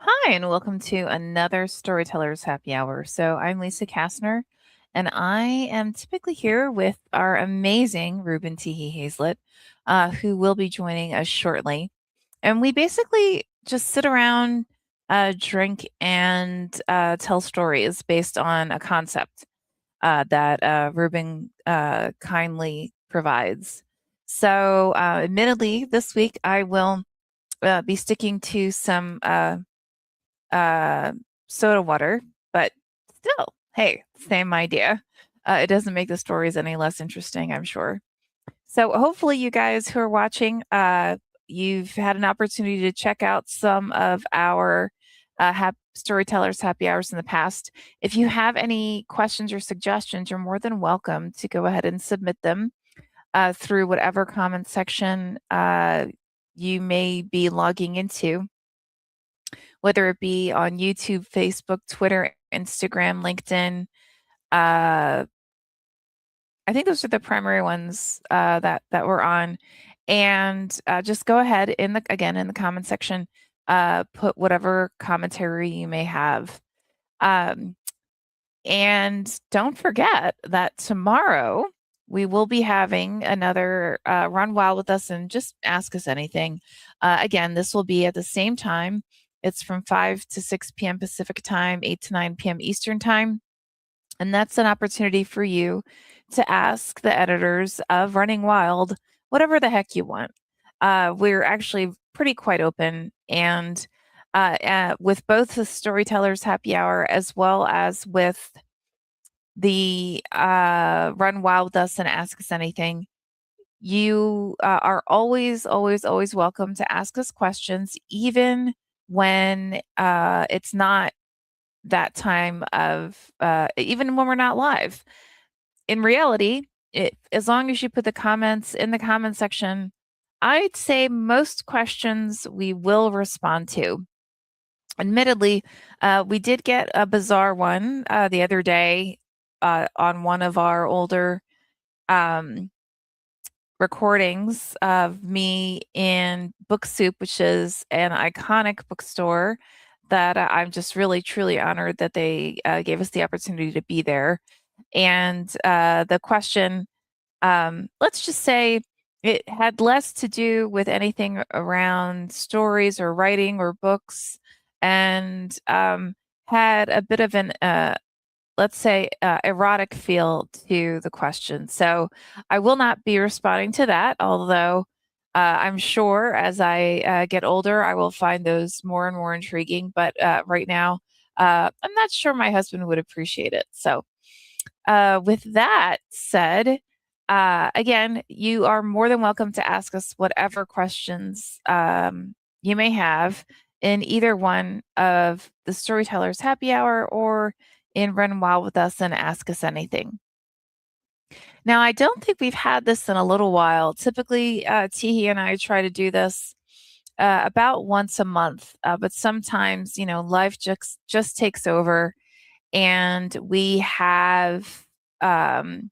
Hi, and welcome to another Storytellers Happy Hour. So, I'm Lisa Kastner, and I am typically here with our amazing Ruben Teehee Hazlett, who will be joining us shortly. And we basically just sit around, drink, and tell stories based on a concept that Ruben kindly provides. So, admittedly, this week I will be sticking to some uh, soda water, but still, hey, same idea. It doesn't make the stories any less interesting, I'm sure. So hopefully, you guys who are watching, you've had an opportunity to check out some of our storytellers happy hours in the past. If you have any questions or suggestions, you're more than welcome to go ahead and submit them through whatever comment section you may be logging into, whether it be on YouTube, Facebook, Twitter, Instagram, LinkedIn. Uh, I think those are the primary ones that we're on. And just go ahead in the comment section, put whatever commentary you may have. Um, and don't forget that tomorrow we will be having another Run Wild with us and just ask us anything. Again, this will be at the same time. It's from 5 to 6 p.m. Pacific time, 8 to 9 p.m. Eastern time. And that's an opportunity for you to ask the editors of Running Wild whatever the heck you want. We're actually pretty quite open, and with both the Storytellers Happy Hour as well as with the Run Wild with Us and Ask Us Anything, you are always, always, always welcome to ask us questions, even when it's not that time of, even when we're not live. In reality, as long as you put the comments in the comment section, I'd say most questions we will respond to. Admittedly, we did get a bizarre one the other day on one of our older um, recordings of me in Book Soup, which is an iconic bookstore that I'm just really, truly honored that they gave us the opportunity to be there. And the question, let's just say it had less to do with anything around stories or writing or books, and had a bit of an let's say, erotic feel to the question. So I will not be responding to that, although I'm sure as I get older, I will find those more and more intriguing. But right now, I'm not sure my husband would appreciate it. So, with that said, again, you are more than welcome to ask us whatever questions you may have in either one of the Storytellers Happy Hour or in Run Wild with Us and Ask Us Anything. Now, I don't think we've had this in a little while. Typically, Tihi and I try to do this about once a month, but sometimes, life just takes over, and we have um,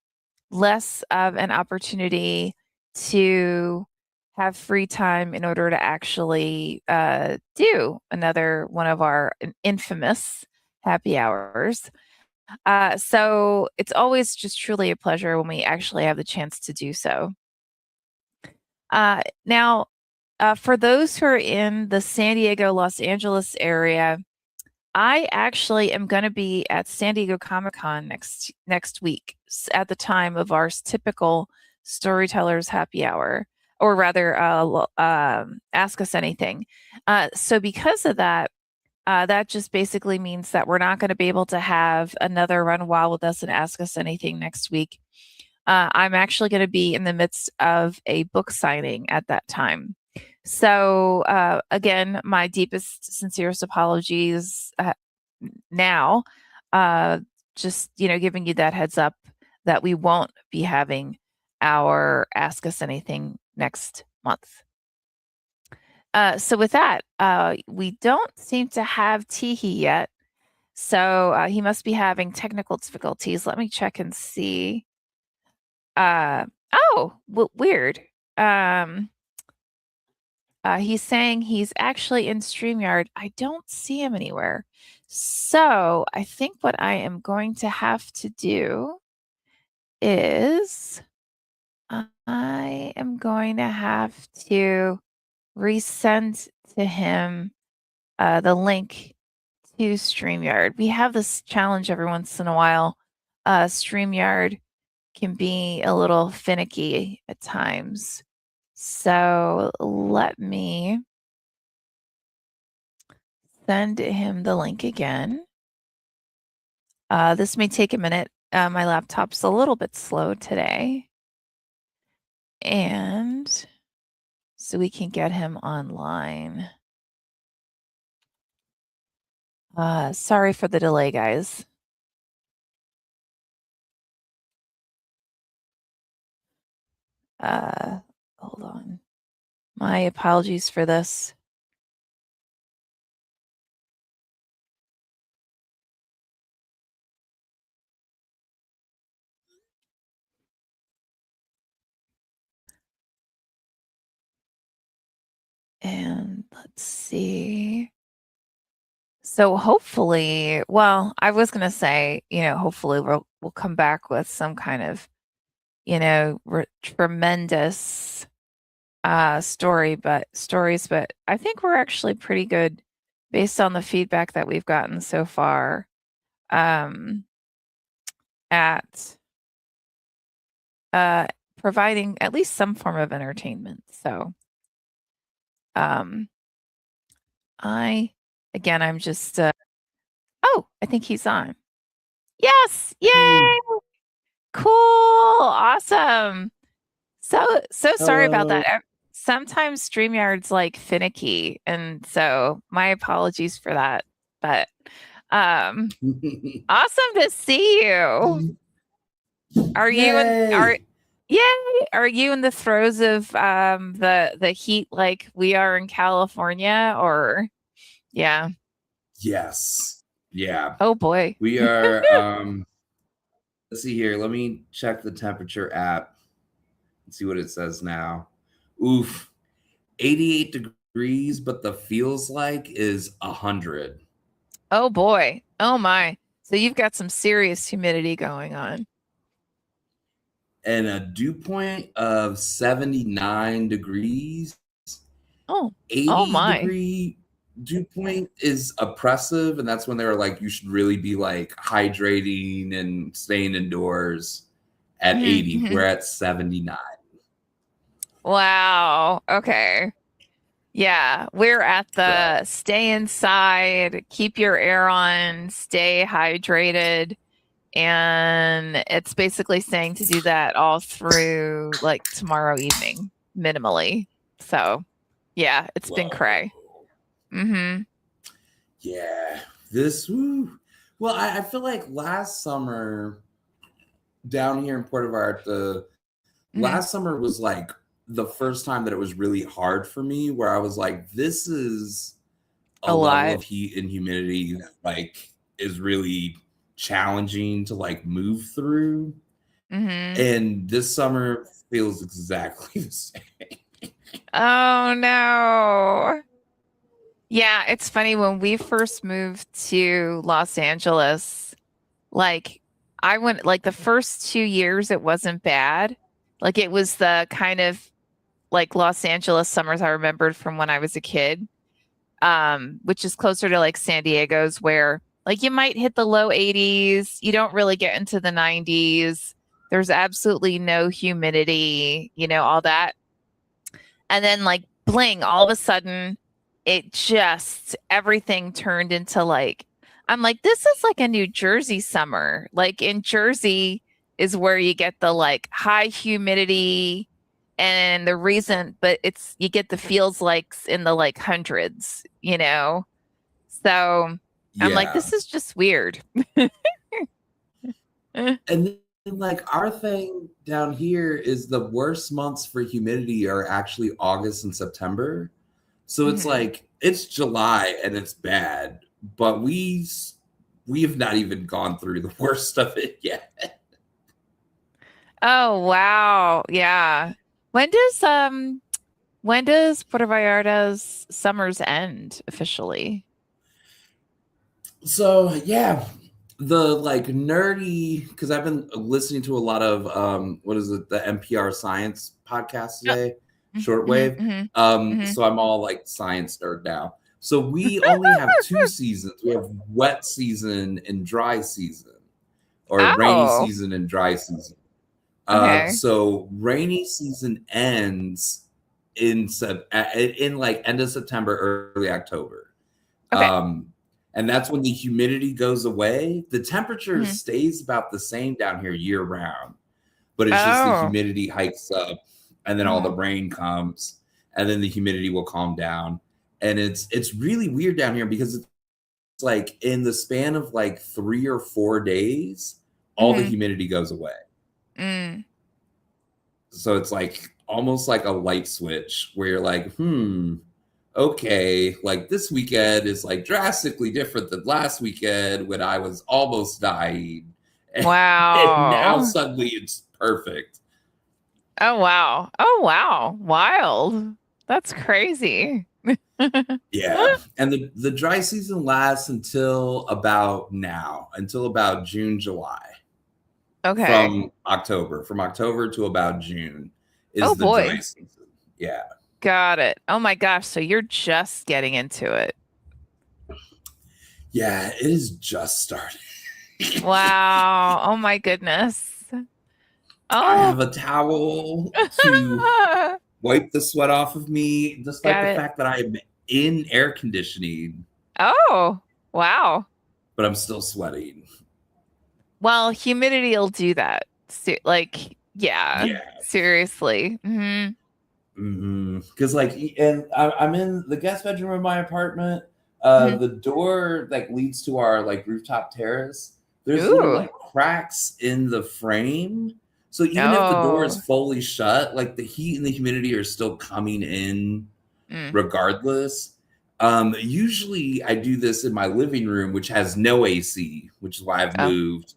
less of an opportunity to have free time in order to actually do another one of our infamous happy hours. So it's always just truly a pleasure when we actually have the chance to do so. Now, for those who are in the San Diego, Los Angeles area, I actually am going to be at San Diego Comic Con next week at the time of our typical Storytellers Happy Hour, or rather, Ask Us Anything. So because of that, that just basically means that we're not going to be able to have another Run Wild with Us and Ask Us Anything next week. I'm actually going to be in the midst of a book signing at that time. So, again, my deepest, sincerest apologies now. Uh, just, giving you that heads up that we won't be having our Ask Us Anything next month. So with that, we don't seem to have Teehee yet. So he must be having technical difficulties. Let me check and see. Oh, weird. Um, He's saying he's actually in StreamYard. I don't see him anywhere. So I think what I am going to have to do is I am going to have to resend to him the link to StreamYard. We have this challenge every once in a while. StreamYard can be a little finicky at times. So let me send him the link again. This may take a minute. My laptop's a little bit slow today. And so we can get him online. Sorry for the delay, guys. Hold on. My apologies for this. And let's see. So hopefully, well, I was gonna say, hopefully we'll come back with some kind of, tremendous stories, but I think we're actually pretty good based on the feedback that we've gotten so far um, at providing at least some form of entertainment. So um, I'm just oh, I think he's on. Yes, yay! Cool, awesome. So sorry about Hello. that. Sometimes StreamYard's like finicky, and so my apologies for that. But awesome to see you. Are you in are Yay! Yay! Are you in the throes of the heat like we are in California or yeah. Yes. Yeah. Oh boy. We are let's see here. Let me check the temperature app and see what it says now. Oof. 88 degrees, but the feels like is 100. Oh boy. Oh my. So you've got some serious humidity going on. And a dew point of 79 degrees. Oh. Oh 80 my. degree dew point is oppressive, and that's when they were like, you should really be like hydrating and staying indoors at Mhm, 80. We're mhm. at 79. Wow. Okay. Yeah, we're at So the stay inside, keep your air on, stay hydrated. And it's basically saying to do that all through like tomorrow evening, minimally. So yeah, it's been cray. whoa. Mm-hmm. Yeah. This woo. Well, I feel like last summer down here in Puerto Vallarta, the Mm-hmm. last summer was like the first time that it was really hard for me, where I was like, this is a A level lot. of heat and humidity that like is really challenging to like move through. Mm-hmm. And this summer feels exactly the same. Oh no. Yeah, it's funny when we first moved to Los Angeles, like I went like the first 2 years it wasn't bad. Like it was the kind of like Los Angeles summers I remembered from when I was a kid. Which is closer to like San Diego's, where like you might hit the low 80s, you don't really get into the 90s. There's absolutely no humidity, all that. And then like bling, all of a sudden it just everything turned into like I'm like, this is like a New Jersey summer. Like in Jersey is where you get the like high humidity and the reason, but it's you get the feels like in the like hundreds. So I'm like, Yeah. this is just weird. And then like our thing down here is the worst months for humidity are actually August and September. So it's Mhm. like it's July and it's bad, but we have not even gone through the worst of it yet. Oh wow. Yeah. When does When does Puerto Vallarta's summers end officially? So yeah, the like nerdy because I've been listening to a lot of what is it, the NPR science podcast Oh, today, mm-hmm, shortwave. hmm hmm So I'm all like science nerd now. So we only have two seasons. We have wet season and dry season, or rainy Oh, season and dry season. okay. So rainy season ends in like end of September, early October. Okay. Um, and that's when the humidity goes away. The temperature hmm stays about the same down here year round, but it's just the Oh. humidity hikes up, and then all the hmm rain comes, and then the humidity will calm down. And it's really weird down here because it's like in the span of like 3 or 4 days, all the hmm humidity goes away. mm. So it's like almost like a light switch where you're like, okay, like this weekend is like drastically different than last weekend when I was almost dying. And now Wow. suddenly it's perfect. Oh, wow. Oh, wow. Wild. That's crazy. Yeah. And the dry season lasts until about now, until about June, July. Okay. From October to about June Oh is the dry boy. season. Yeah. Got it. Oh my gosh. So you're just getting into it. Yeah, it is just starting. Wow. Oh my goodness. I Oh, have a towel to wipe the sweat off of me, despite got the it. fact that I'm in air conditioning, Oh, wow. but I'm still sweating. Well, humidity will do that. Like, yeah, Yeah. seriously. Hmm Because like, and I'm in the guest bedroom of my apartment. hmm The door like leads to our like rooftop terrace. There's little Ooh. like cracks in the frame. So even if the door is Oh. fully shut, like the heat and the humidity are still coming in Mm. regardless. Usually I do this in my living room, which has no AC, which is why I've Oh, moved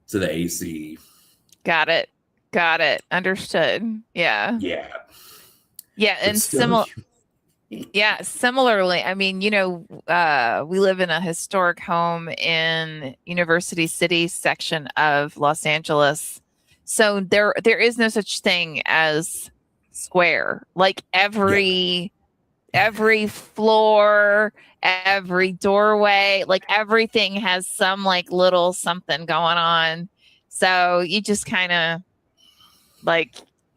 to the AC. got it. Got it. Understood. Yeah. Yeah, Yeah, but and still, similarly, I mean, we live in a historic home in University City section of Los Angeles. So there is no such thing as square. Like yeah, every floor, every doorway, like everything has some like little something going on. So you just kind of like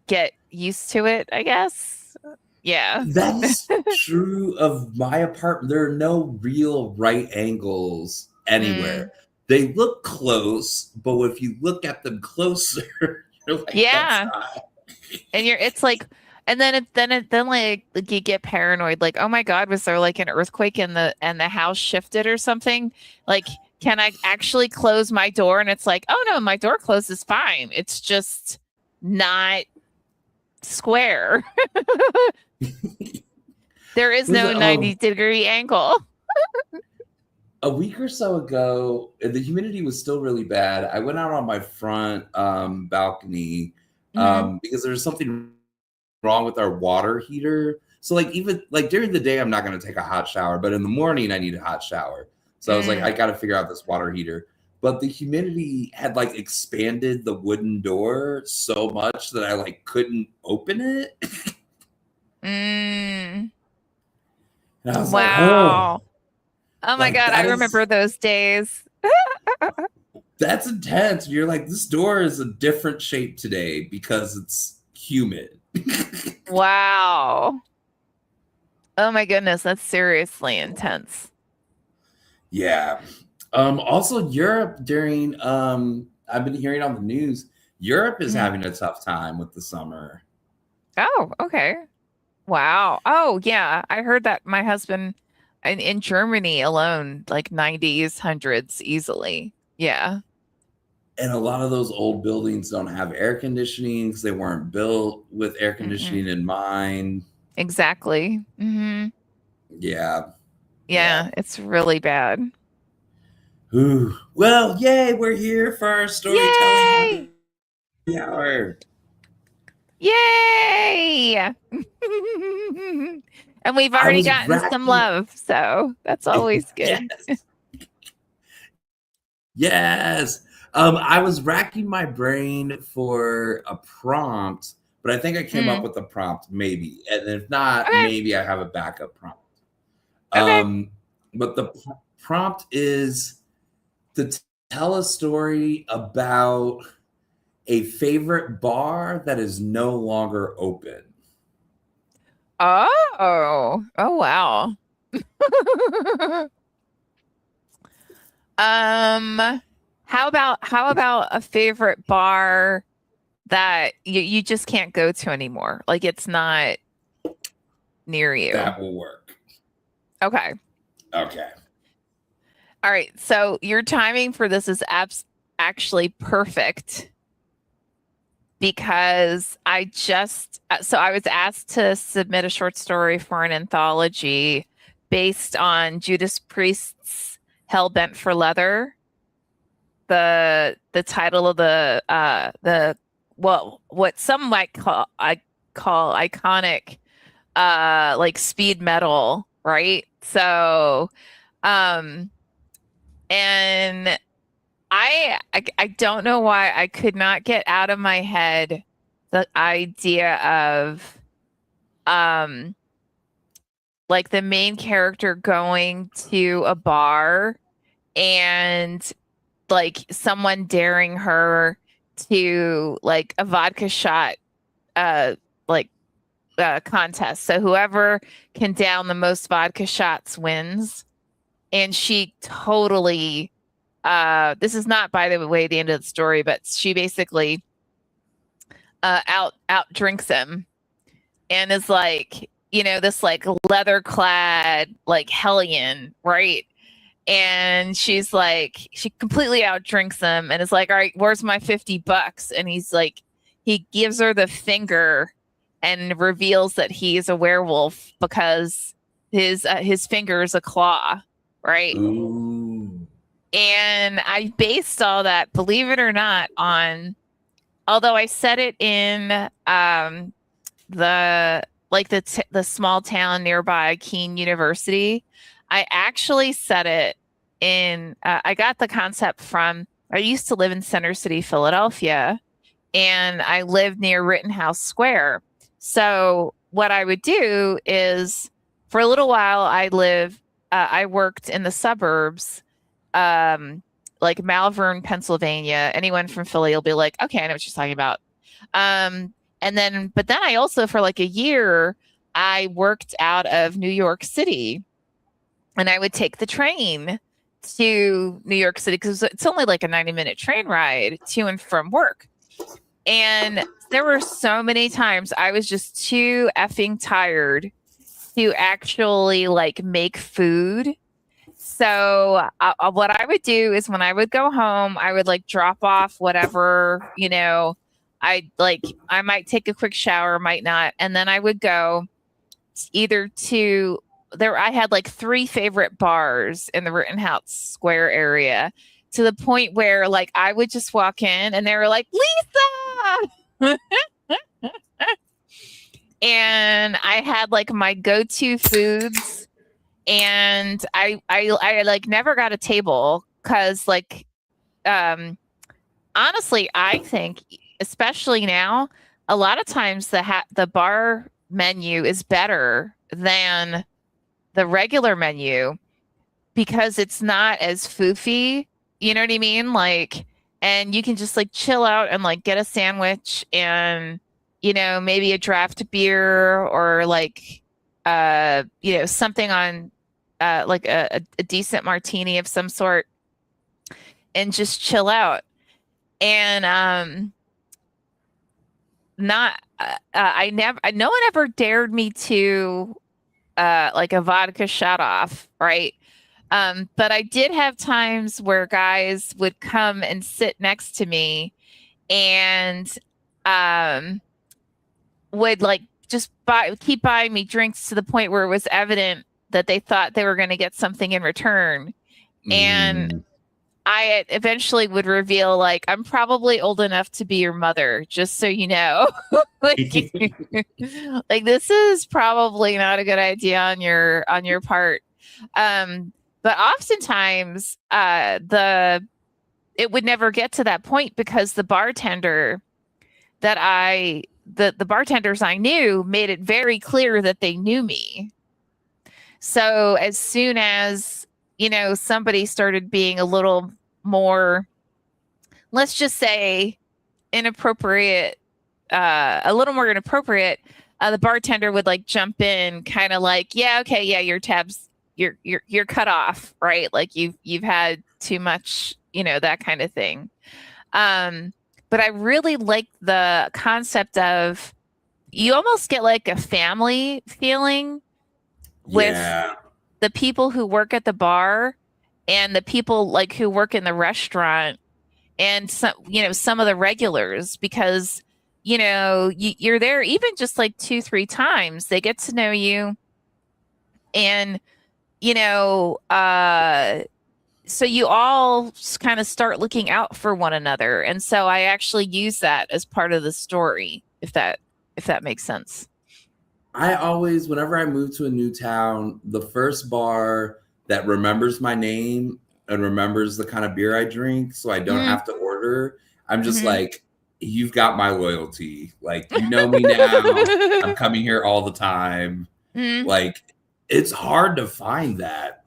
get used to it, I guess. Yeah. that is true of my apartment. There are no real right angles Mm, anywhere. They look close, but if you look at them closer, you're like, that's yeah. not. And it's like, and then like you get paranoid, like, oh my God, was there like an earthquake and the house shifted or something? Like, can I actually close my door? And it's like, oh no, my door closes fine. It's just not square. There is Was no it 90-degree angle. a week or so ago? The humidity was still really bad. I went out on my front balcony Mhm. because there's something wrong with our water heater. So like even like during the day, I'm not going to take a hot shower, but in the morning, I need a hot shower. So I was like, I Mm, got to figure out this water heater. But the humidity had like expanded the wooden door so much that I like couldn't open it. mm. And I was like, oh, Wow. Oh my like God, I that remember is those days. that's intense. You're like, this door is a different shape today because it's humid. Wow. Oh my goodness, that's seriously intense. Yeah. Also Europe during I've been hearing on the news, Europe is Mhm. having a tough time with the summer. Oh, okay. Wow. Oh, yeah. I heard that my husband in Germany alone, like 90s, hundreds easily. Yeah. And a lot of those old buildings don't have air conditioning because they weren't built with air Mm-mm. conditioning in mind. Exactly. Yeah. Yeah. Yeah, it's really bad. Ooh. Well, yay, we're here for our storytelling Yay! happy hour. Yay! And we've I already was gotten some racking. love, so that's always good. Yes, yes. I was racking my brain for a prompt, but I think I came up Mm, with a prompt, maybe. And if not, okay, maybe I have a backup prompt. okay. Um, but the prompt is to tell a story about a favorite bar that is no longer open. Oh wow. um, how about a favorite bar that you just can't go to anymore? Like it's not near you. That will work. Okay. Okay. All right. So your timing for this is actually perfect because I was asked to submit a short story for an anthology based on Judas Priest's Hell Bent for Leather. The title of the well, what some might call iconic like speed metal, right? So um and I don't know why I could not get out of my head the idea of um like the main character going to a bar and like someone daring her to like a vodka shot uh like contest. So whoever can down the most vodka shots wins. And she totally this is not by the way the end of the story, but she basically out drinks him and is like, this like leather clad like hellion, right? And she's like, she completely out drinks him and is like, all right, where's my $50? And he's like, he gives her the finger and reveals that he's a werewolf because his finger is a claw, right? Ooh. And I based all that, believe it or not, on although I said it in the like the small town nearby Keene University, I actually said it in I got the concept from I used to live in Center City, Philadelphia, and I lived near Rittenhouse Square. So what I would do is for a little while I worked in the suburbs, um, like Malvern, Pennsylvania. Anyone from Philly will be like, okay, I know what you're talking about. But then I also for like a year I worked out of New York City, and I would take the train to New York City because it's only like a 90-minute train ride to and from work. And there were so many times I was just too effing tired to actually like make food. So what I would do is when I would go home, I would like drop off whatever, I might take a quick shower, might not, and then I would go either to there. I had like three favorite bars in the Rittenhouse Square area, to the point where like I would just walk in and they were like, Lisa. And I had like my go-to foods, and I like never got a table because like um honestly I think especially now a lot of times the bar menu is better than the regular menu because it's not as foofy, you know what I mean? Like, and you can just like chill out and like get a sandwich and, maybe a draft beer or like, something on, like a decent martini of some sort and just chill out. And, not, I never, no one ever dared me to, like a vodka shut off, right? But I did have times where guys would come and sit next to me and um, would like just keep buying me drinks to the point where it was evident that they thought they were going to get something in return. And Mm. I eventually would reveal, like, I'm probably old enough to be your mother, just so you know. Like, like this is probably not a good idea on your part. But oftentimes, the it would never get to that point because the bartenders I knew made it very clear that they knew me. So as soon as, somebody started being a little more, let's just say, inappropriate, a little more inappropriate, the bartender would like jump in, kind of like, yeah, okay, yeah, your tabs, you're cut off, right? Like you've had too much, that kind of thing. But I really like the concept of, you almost get like a family feeling with Yeah. the people who work at the bar and the people like who work in the restaurant, and some of the regulars, because you're there even just like 2-3 times, they get to know you. And you know so you all kind of start looking out for one another, and so I actually use that as part of the story, if that makes sense. I always, whenever I move to a new town, the first bar that remembers my name and remembers the kind of beer I drink so I don't Hmm. have to order, I'm just Hmm. like, you've got my loyalty. Like, you know me now. I'm coming here all the time. Hmm. Like, it's hard to find that.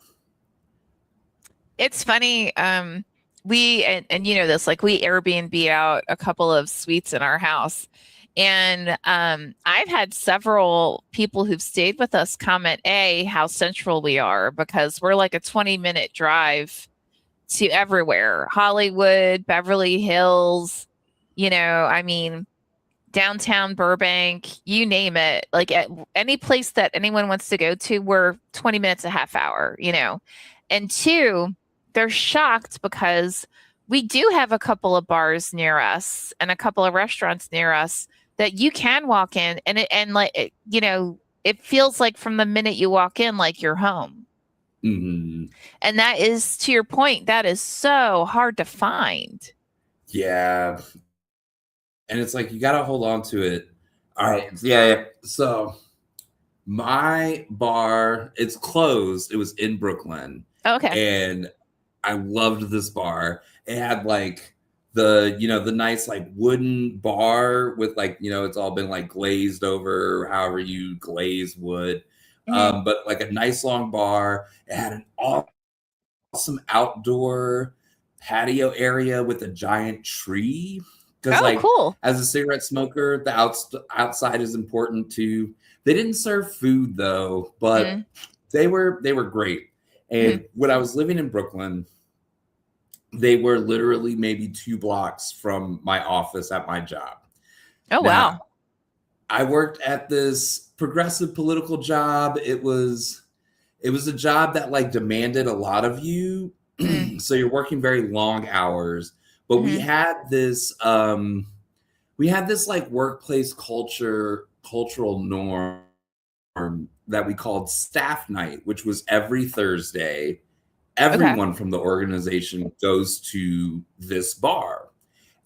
It's funny. And you know this, like, we Airbnb out a couple of suites in our house. And I've had several people who've stayed with us comment, how central we are, because we're like a 20-minute drive to everywhere. Hollywood, Beverly Hills, I mean, downtown Burbank, you name it. Like at any place that anyone wants to go to, we're 20 minutes, a half hour. And two, they're shocked because we do have a couple of bars near us and a couple of restaurants near us that you can walk in, and like it feels like from the minute you walk in, like you're home. Mhm. And that is, to your point, that is so hard to find. Yeah. And it's like, you got to hold on to it. All right. Yeah. So, my bar, it's closed. It was in Brooklyn. Okay. And I loved this bar. It had like the nice like wooden bar with like, it's all been like glazed over, however you glaze wood. Hmm. But like a nice long bar. It had an awesome outdoor patio area with a giant tree. Because Oh, like, cool. as a cigarette smoker, the outside is important too. They didn't serve food though, but Mm. they were great. Mhm. And when I was living in Brooklyn, they were literally maybe 2 blocks from my office at my job. Oh, Now, wow. I worked at this progressive political job. It was a job that like demanded a lot of you. Mm. So you're working very long hours. But we Mhm. had this like workplace cultural norm that we called staff night, which was every Thursday. Okay. Everyone from the organization goes to this bar.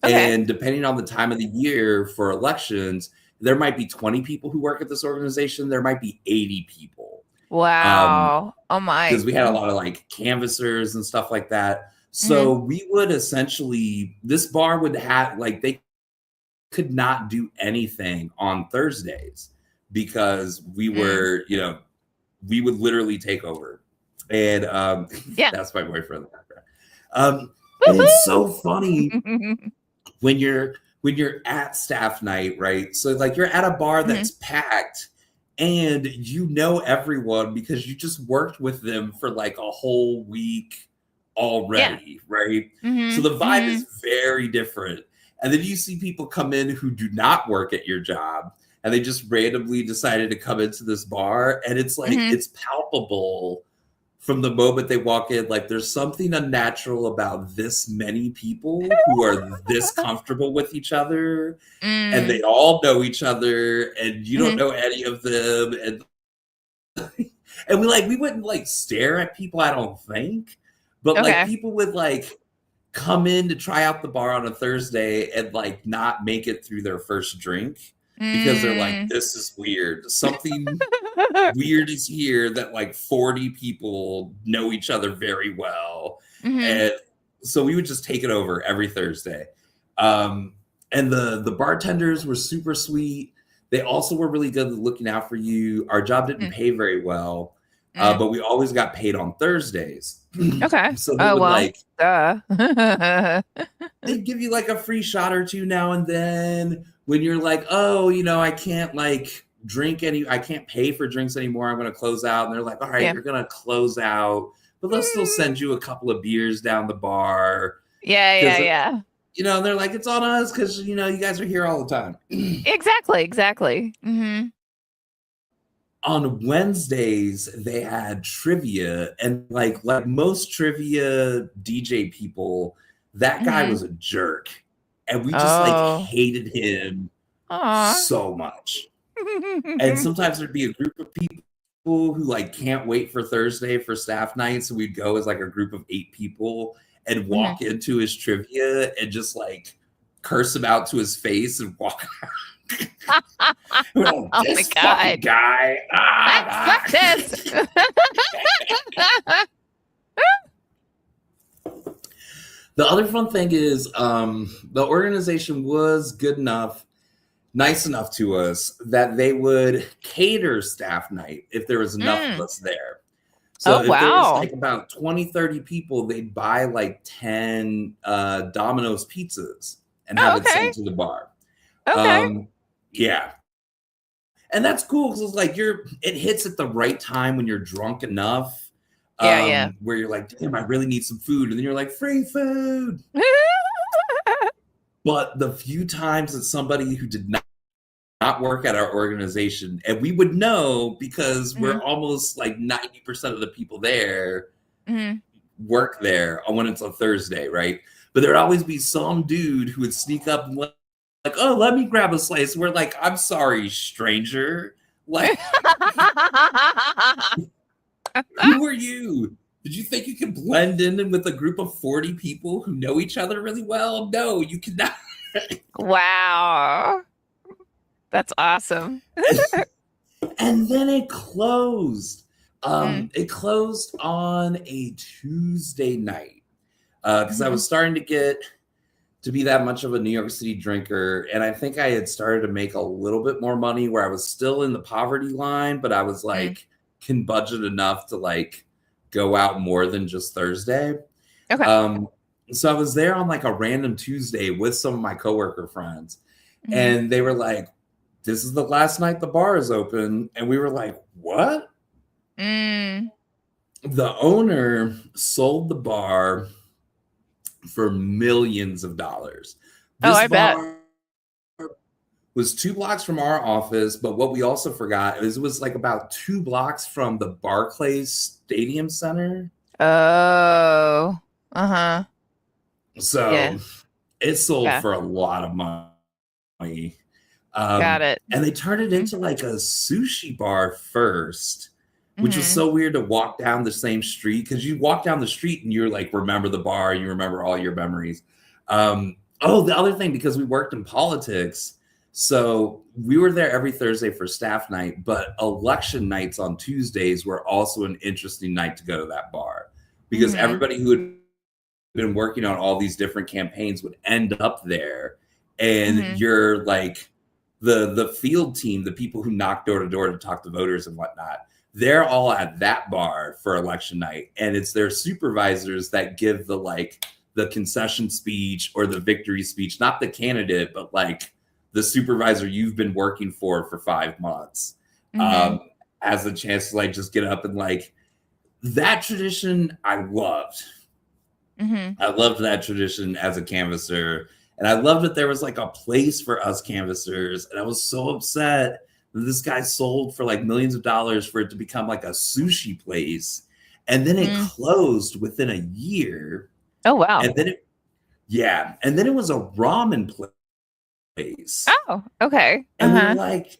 Okay. And depending on the time of the year for elections, there might be 20 people who work at this organization. There might be 80 people. Wow. Oh my. Because we had a lot of like canvassers and stuff like that. Mhm. So we would essentially, this bar would have like, they could not do anything on Thursdays because we Mm. were, we would literally take over. And Yeah. that's my boyfriend in the background. And it's so funny Woohoo! when you're at staff night, right? So like you're at a bar Mhm. that's packed and you know everyone because you just worked with them for like a whole week Yeah. already, right? So Mhm. the vibe Mhm. is very different. And then you see people come in who do not work at your job and they just randomly decided to come into this bar and it's like Mhm. it's palpable from the moment they walk in, like there's something unnatural about this many people who are this comfortable with each other and Mm. they all know each other and you don't Mhm. know any of them and we wouldn't like stare at people, I don't think, but like Okay. people would like come in to try out the bar on a Thursday and like not make it through their first drink because they're like, Mm. this is weird. Something weird is here that like 40 people know each other very well. Mhm. And so we would just take it over every Thursday. Um, and the bartenders were super sweet. They also were really good at looking out for you. Our job didn't Mm. pay very well, Mm. but we always got paid on Thursdays. Okay. So they Oh, would well, like duh. they'd give you like a free shot or two now and then when you're like, oh, I can't like I can't pay for drinks anymore. I'm going to close out. And they're like, all right, Yeah. you're going to close out, but they'll still Mm. send you a couple of beers down the bar. Yeah, yeah, Cause, yeah. they're like, it's on us because, you guys are here all the time. Exactly, exactly. Mhm. On Wednesdays, they had trivia. And like most trivia DJ people, that guy Mhm. was a jerk. And we just like Oh. hated him Aw. so much. And sometimes there'd be a group of people who like can't wait for Thursday for staff night. So we'd go as like a group of 8 people and Mhm. walk into his trivia and just like curse him out to his face and walk out. We're like, Oh my this fucking god. guy. Fuck this. The other fun thing is the organization was good enough, nice enough to us that they would cater staff night if there was enough of Mm. us there. So Oh, if there was wow. like about 20, 30 people, they'd buy like 10 Domino's pizzas and have Oh, it okay. sent to the bar. Okay. Um, yeah. And that's cool because it's like it hits at the right time when you're drunk enough Yeah, yeah. where you're like, damn, I really need some food. And then you're like, free food. But the few times that somebody who did not work at our organization, and we would know because we're Mhm. almost like 90% of the people there Mhm. work there when it's a Thursday, right? But there'd always be some dude who would sneak up and like, oh, let me grab a slice. We're like, I'm sorry, stranger. Like, who are you? Did you think you could blend in with a group of 40 people who know each other really well? No, you cannot. Wow. That's awesome. And then it closed. Mm. It closed on a Tuesday night because I Mhm. was starting to get to be that much of a New York City drinker. And I think I had started to make a little bit more money where I was still in the poverty line, but I was Mm. like, can budget enough to like go out more than just Thursday. Okay. Um, so I was there on like a random Tuesday with some of my coworker friends, Mhm. and they were like, this is the last night the bar is open. And we were like, what? Mm. The owner sold the bar for millions of dollars. Oh, This I bet. bar was 2 blocks from our office, but what we also forgot is it was like about 2 blocks from the Barclays Stadium Center. Oh. Uh-huh. So Yeah. it sold Yeah. for a lot of money. Got it. And they turned it Mm. into like a sushi bar first, which was Mhm. so weird to walk down the same street because you walk down the street and you're like, remember the bar, you remember all your memories. The other thing, because we worked in politics, so we were there every Thursday for staff night, but election nights on Tuesdays were also an interesting night to go to that bar because Mhm. everybody who had been working on all these different campaigns would end up there, and Mhm. you're like the field team, the people who knock door to door to talk to voters and whatnot, they're all at that bar for election night, and it's their supervisors that give the concession speech or the victory speech, not the candidate, but like the supervisor you've been working for 5 months, Mhm. um, has a chance to like just get up and like that tradition. Mhm. I loved that tradition as a canvasser. And I loved that there was like a place for us canvassers. And I was so upset that this guy sold for like millions of dollars for it to become like a sushi place. And then it Mm. closed within a year. Oh, wow. And then it was a ramen place. Oh, okay. And we were Uh-huh. like,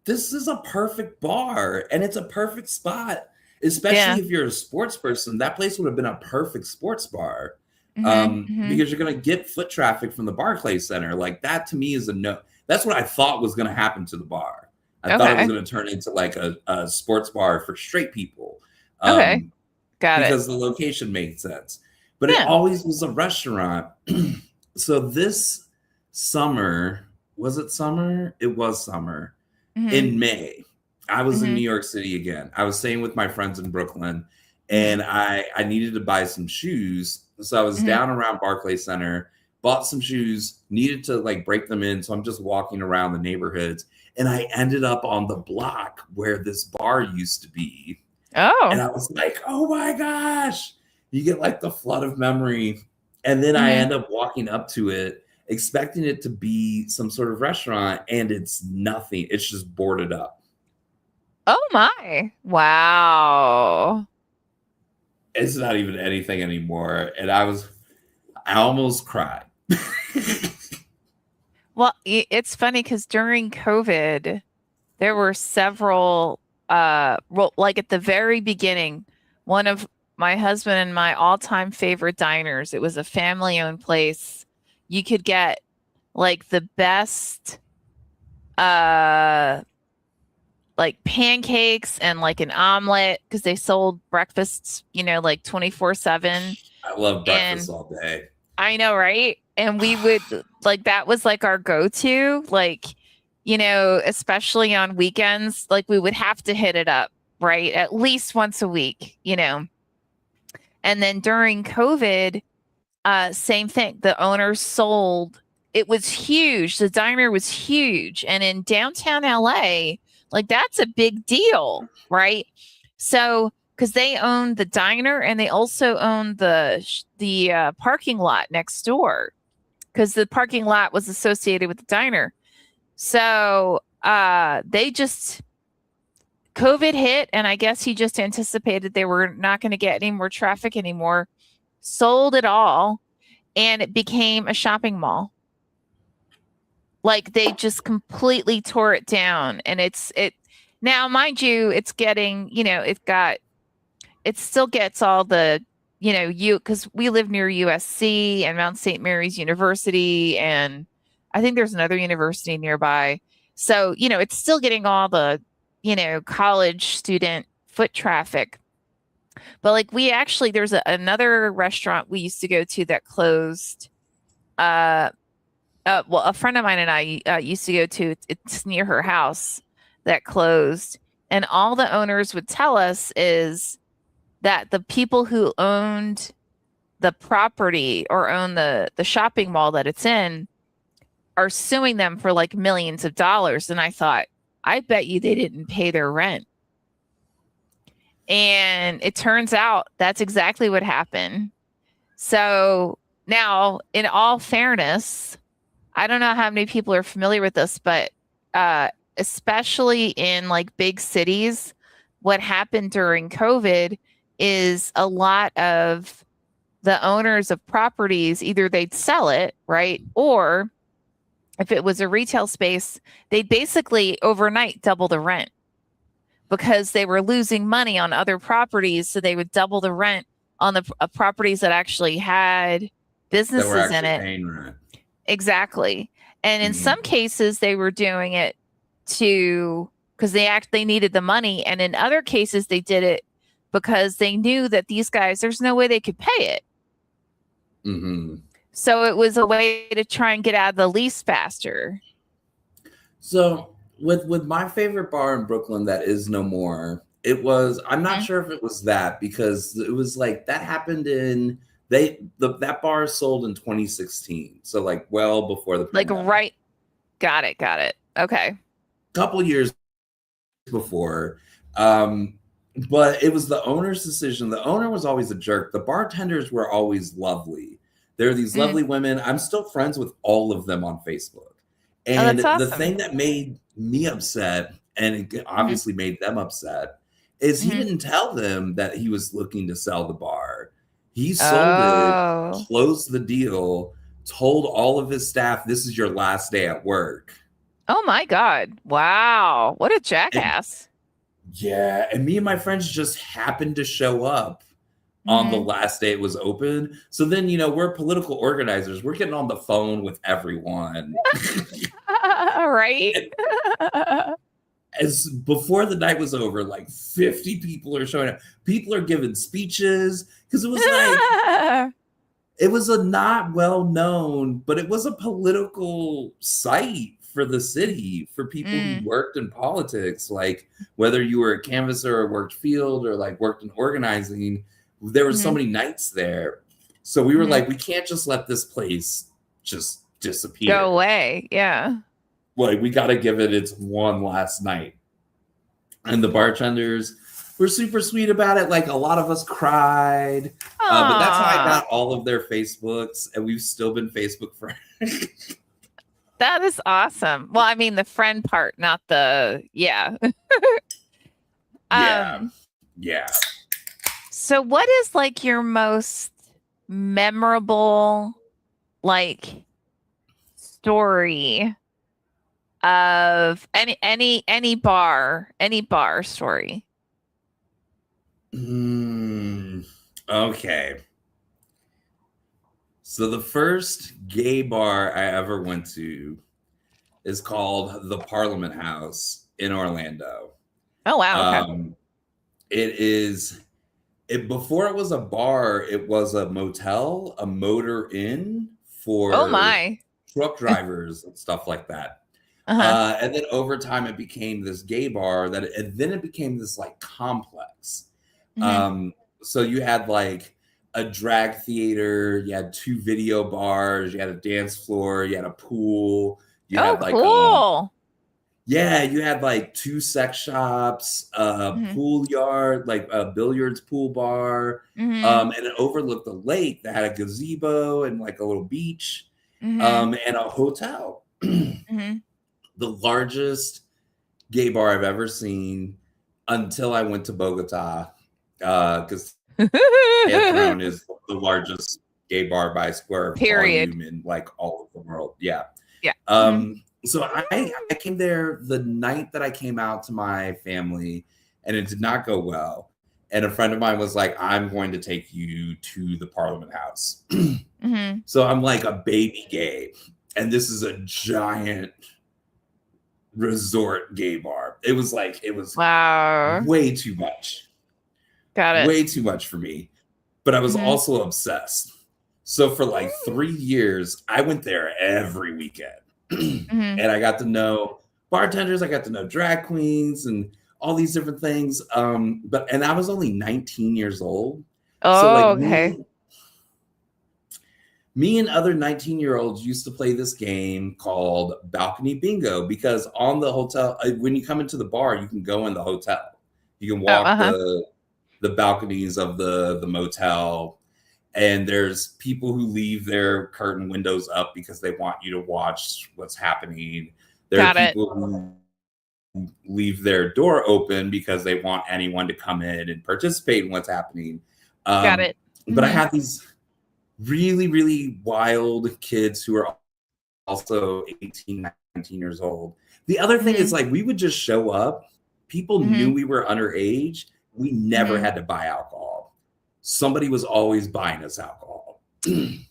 this is a perfect bar and it's a perfect spot, especially Yeah. if you're a sports person. That place would have been a perfect sports bar. Mhm, mhm. because you're going to get foot traffic from the Barclay Center. Like that to me is a no. That's what I thought was going to happen to the bar. I thought it was Okay. going to turn into like a sports bar for straight people, Okay. um, Got it. because the location made sense. But it Yeah. always was a restaurant. So this summer, was it summer? It was summer. Mhm, In May, I was in New mhm, York City again. I was staying with my friends in Brooklyn, mhm, and I needed to buy some shoes. So I was mhm. down around Barclay Center, bought some shoes, needed to like break them in. So I'm just walking around the neighborhoods, and I ended up on the block where this bar used to be. And Oh. I was like, oh my gosh, you get like the flood of memory. And then I Mhm. end up walking up to it, expecting it to be some sort of restaurant, and it's nothing. It's just boarded up. Oh my. Wow. It's not even anything anymore. And I almost cried. Well, it's funny because during COVID, there were several, well, like at the very beginning, one of my husband and my all-time favorite diners, it was a family-owned place. You could get like the best, uh, like pancakes and like an omelet because they sold breakfasts, like 24/7. I love breakfast And all day. I know, right? And we would like that was like our go-to, like, especially on weekends, like we would have to hit it up, right? At least once a week. And then during COVID, same thing. The owners sold, it was huge. The diner was huge. And in downtown LA, like that's a big deal, right? So, because they own the diner and they also own the parking lot next door, because the parking lot was associated with the diner. So they just COVID hit, and I guess he just anticipated they were not going to get any more traffic anymore. Sold it all, and it became a shopping mall. Like they just completely tore it down, and it now, mind you, it's getting, it still gets all the, you because we live near USC and Mount St. Mary's University, and I think there's another university nearby. So, it's still getting all the, college student foot traffic. But like there's another restaurant we used to go to that closed. Uh, well, a friend of mine and I used to go to. It's near her house that closed, and all the owners would tell us is that the people who owned the property or own the shopping mall that it's in are suing them for like millions of dollars. And I thought, I bet you they didn't pay their rent. And it turns out that's exactly what happened. So now, in all fairness, I don't know how many people are familiar with this, but especially in like big cities, what happened during COVID is a lot of the owners of properties, either they'd sell it, right? Or if it was a retail space, they'd basically overnight double the rent because they were losing money on other properties. So they would double the rent on the properties that actually had That were businesses in actually it. paying rent. Exactly. And in Mm-hmm. some cases, they were doing it to because they needed the money, and in other cases, they did it because they knew that these guys, there's no way they could pay it. Mm-hmm. So it was a way to try and get out of the lease faster. So with my favorite bar in Brooklyn that is no more, it was, I'm not Mhm. sure if it was that because it was like that happened in that bar sold in 2016. So like well before the Like, pandemic. right. Got it. Got it. Okay. A couple years before. Um, but it was the owner's decision. The owner was always a jerk. The bartenders were always lovely. There are these Mm. lovely women. I'm still friends with all of them on Facebook. Oh, And that's the awesome. thing that made me upset, and it Mhm. obviously made them upset, is he Mhm. didn't tell them that he was looking to sell the bar. He sold it, Oh. closed the deal, told all of his staff, "This is your last day at work." Oh my God. Wow. What a And jackass. yeah, and me and my friends just happened to show up on the Mhm. last day it was open. So then, we're political organizers. We're getting on the phone with everyone. Right? And as before the night was over, like 50 people are showing up. People are giving speeches because it was a not well known, but it was a political site for the city for people who Mm, worked in politics. Like whether you were a canvasser or worked field or like worked in organizing, there were so mhm, many nights there. So we were mhm. like, we can't just let this place just Go disappear. away. Yeah. Like we got to give it its one last night. And the bartenders were super sweet about it. Like a lot of us cried, but that's how I Aw, got all of their Facebooks, and we've still been Facebook friends. that is awesome. Well, I mean the friend part, not the yeah. Yeah, Um, yeah. so what is like your most memorable like story of any bar story? Mm, okay. So the first gay bar I ever went to is called the Parliament House in Orlando. Oh wow, okay. Um, it is before it was a bar, it was a motel, a motor inn Oh for my. truck drivers and stuff like that. Uh-huh. And then over time, it became this gay bar and then it became this like complex. Hmm. Um, so you had like a drag theater, you had 2 video bars, you had a dance floor, you had a pool, you Oh, had like cool. yeah, you had like 2 sex shops, a Hmm. pool yard, like a billiards pool bar, Hmm. and it overlooked a lake that had a gazebo and like a little beach, Hmm. and a hotel. Hmm. The largest gay bar I've ever seen until I went to Bogota, because Anthrone is the largest gay bar by square Period. volume in like all of the world. Yeah. Yeah. Hmm. So I came there the night that I came out to my family, and it did not go well. And a friend of mine was like, "I'm going to take you to the Parliament House." Hmm. So I'm like a baby gay, and this is a giant resort gay bar. It was Wow. Got it. way too much for me. But I was Hmm. also obsessed. So for like 3 years, I went there every weekend. Hmm. And I got to know bartenders, I got to know drag queens and all these different things. And I was only 19 years old. So Oh, like okay. me and other 19-year-olds used to play this game called balcony bingo because on the hotel, when you come into the bar, you can go in the hotel. You can Oh, walk uh-huh. the balconies of the motel, and there's people who leave their curtain windows up because they want you to watch what's happening. There are Got it. people who leave their door open because they want anyone to come in and participate in what's happening. Got Um, it. but I Hmm. have these really, really wild kids who are also 18, 19 years old. The other thing is Hmm. like we would just show up. People knew Hmm. we were underage. We never Hmm. had to buy alcohol. Somebody was always buying us alcohol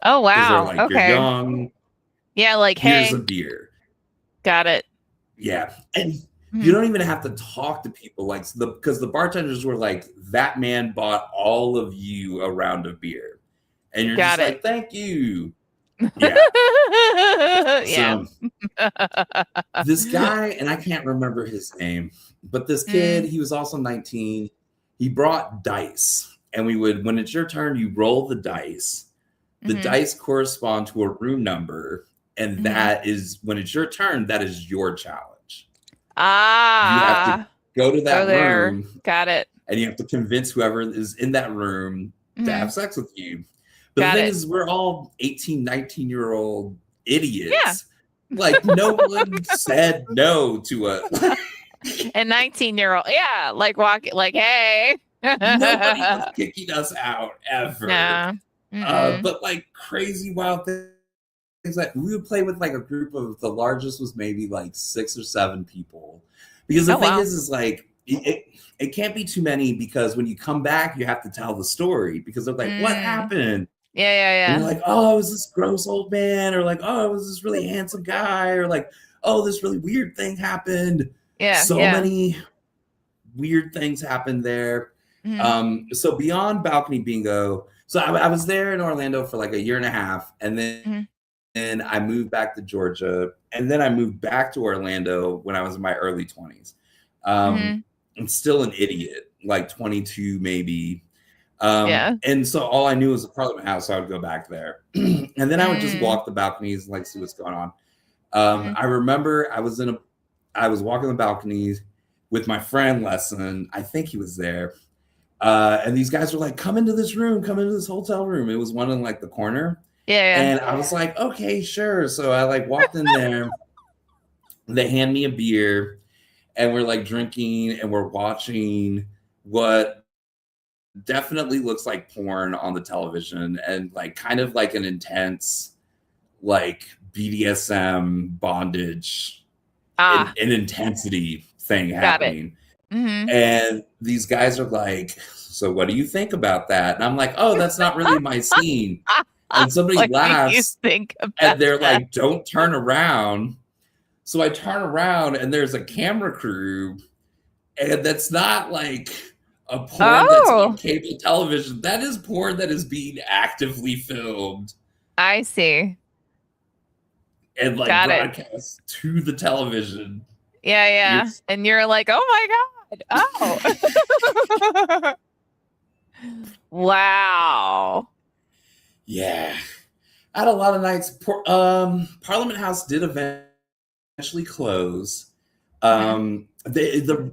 Oh, because they're wow. like, "You're Okay. young. Yeah, like, Here's a hey, beer." got it. Yeah, and you Hmm. don't even have to talk to people like because the bartenders were like, "That man bought all of you a round of beer," and you're just Got it. like, "Thank you." Yeah. Yeah. So this guy, and I can't remember his name, but this kid, Mm, he was also 19. He brought dice, and we would, when it's your turn, you roll the dice. The mhm, dice correspond to a room number, and mhm. that is when it's your turn, that is your challenge. You have to Ah, go to go that there. room Got it. and you have to convince whoever is in that room to have Mhm. sex with you. But the Got thing it. is, we're all 18, 19-year-old Yeah. idiots. Like, no one said no to us. And 19-year-old. Yeah, like walk like, hey. Nobody was kicking us out ever. No. Mm-mm. But like crazy wild things like we would play with like a group of the largest was maybe like 6 or 7 people. Because the Oh, thing wow. is like it can't be too many, because when you come back, you have to tell the story, because they're like, what Mm. happened? Yeah, And yeah, you're like, oh, it was this gross old man, or like, oh, it was this really handsome guy, or like, oh, this really weird thing happened. yeah. So Yeah, many weird things happened there. yeah. So beyond balcony bingo, so I was there in Orlando for like a year and a half, and Mhm, then I moved back to Georgia, and then I moved back to Orlando when I was in my early 20s. mhm. I'm still an idiot, like 22 maybe. Yeah. And so all I knew was the Parliament House, so I would go back there. And then I would just Mm, walk the balconies and like see what's going on. mhm. I remember I was walking the balconies with my friend Lesson. I think he was there. And these guys were like, come into this room, come into this hotel room. It was one in like the corner. Yeah, yeah. And I was like, okay, sure. So I like walked in there. They hand me a beer, and we're like drinking, and we're watching what definitely looks like porn on the television, and like kind of like an intense like BDSM bondage Ah, in intensity thing got it. happening. Mhm. And these guys are like, so what do you think about that? And I'm like, oh, that's not really my scene. And somebody What do you laughs, think about and they're that? like, don't turn around. So I turn around, and there's a camera crew, and that's not like a porn that's on Oh, cable television. That is porn that is being actively filmed I see. and like Got it. broadcast to the television. Yeah, You're, yeah. And you're like, "Oh my God. Oh." Wow. yeah. I had a lot of nights. Parliament House did eventually close. Mhm, The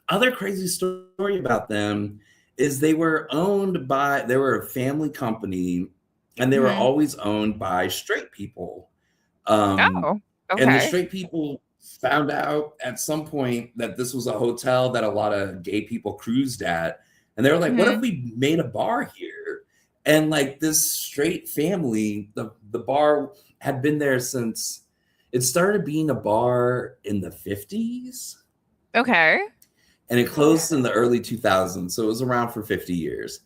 other crazy story about them is they were a family company, and they were mhm. always owned by straight people. Um, Oh, and the okay. straight people found out at some point that this was a hotel that a lot of gay people cruised at. And they were like, what if Mhm, we made a bar here? And like this straight family, the bar had been there since it started being a bar in the 50s, okay. and it closed in the early 2000s. So it was around for 50 years.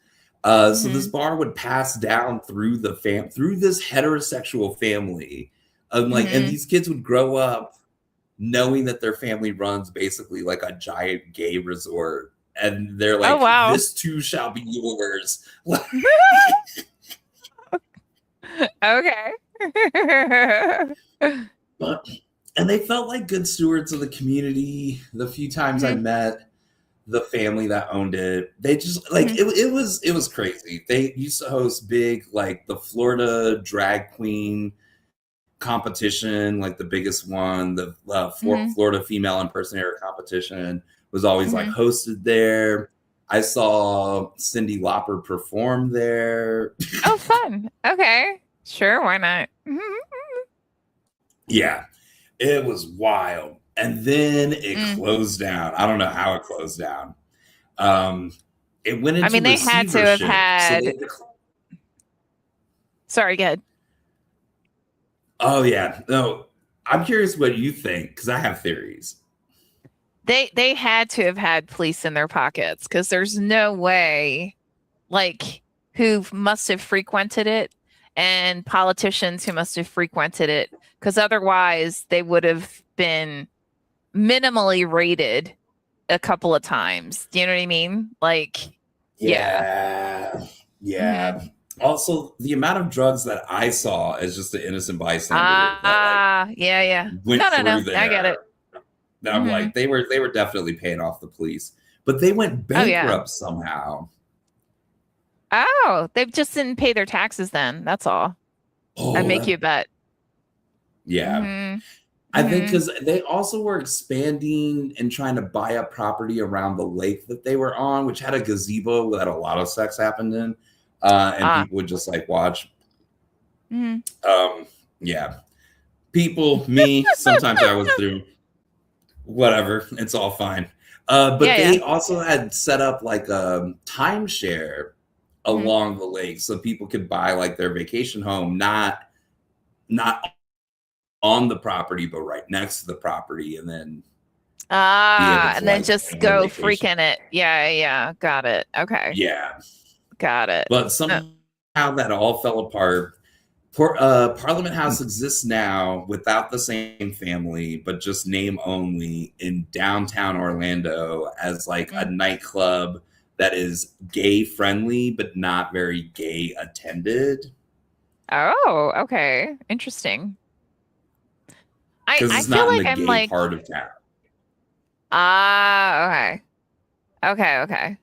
So this Mhm, bar would pass down through through this heterosexual family. And mhm. these kids would grow up knowing that their family runs basically like a giant gay resort. And they're Oh, like, wow. this too shall be yours. Okay. But and they felt like good stewards of the community. The few times I Mhm, met the family that owned it, they just like mhm, it was crazy. They used to host big like the Florida drag queen competition, like the biggest one, the mhm, Florida female impersonator competition was always like mhm. hosted there. I saw Cyndi Lauper perform there. Oh, fun. Okay. Sure, why not? Yeah, it was wild. And then it Mm. closed down. I don't know how it closed down. Um, it went I into mean, they had to have receivership. had. Sorry, go ahead. Oh yeah, no. I'm curious what you think, because I have theories. They had to have had police in their pockets because there's no way, like, who must have frequented it and politicians who must have frequented it, because otherwise they would have been minimally rated a couple of times. Do you know what I mean? Like, yeah. Yeah, Hmm. yeah. Also, the amount of drugs that I saw as just an innocent bystander that like Ah, yeah, yeah. went No, no, through no. I get it. there, that I'm Hmm. like, they were definitely paying off the police, but they went Oh, yeah. bankrupt somehow. Oh, they just didn't pay their taxes then. That's all. I'd Oh, make you a bet. yeah. Hmm. I think Hmm. because they also were expanding and trying to buy up property around the lake that they were on, which had a gazebo that a lot of sex happened in, and Ah. people would just like watch. Hmm. Um, yeah, people, me, sometimes I was through whatever, it's all fine. But Yeah, yeah. they also had set up like a timeshare Hmm. along the lake, so people could buy like their vacation home, not on the property, but right next to the property, and then if Ah, it's and then like just family go vacation. freaking it. Yeah, yeah. Got it. Okay. Yeah, Got it. but Uh, somehow that all fell apart. Parliament House exists now without the same family, but just name only in downtown Orlando as like a mm. nightclub that is gay friendly, but not very gay attended Oh, okay. Interesting. because I it's feel not in the like I'm gay like, part of town. okay. Okay, okay.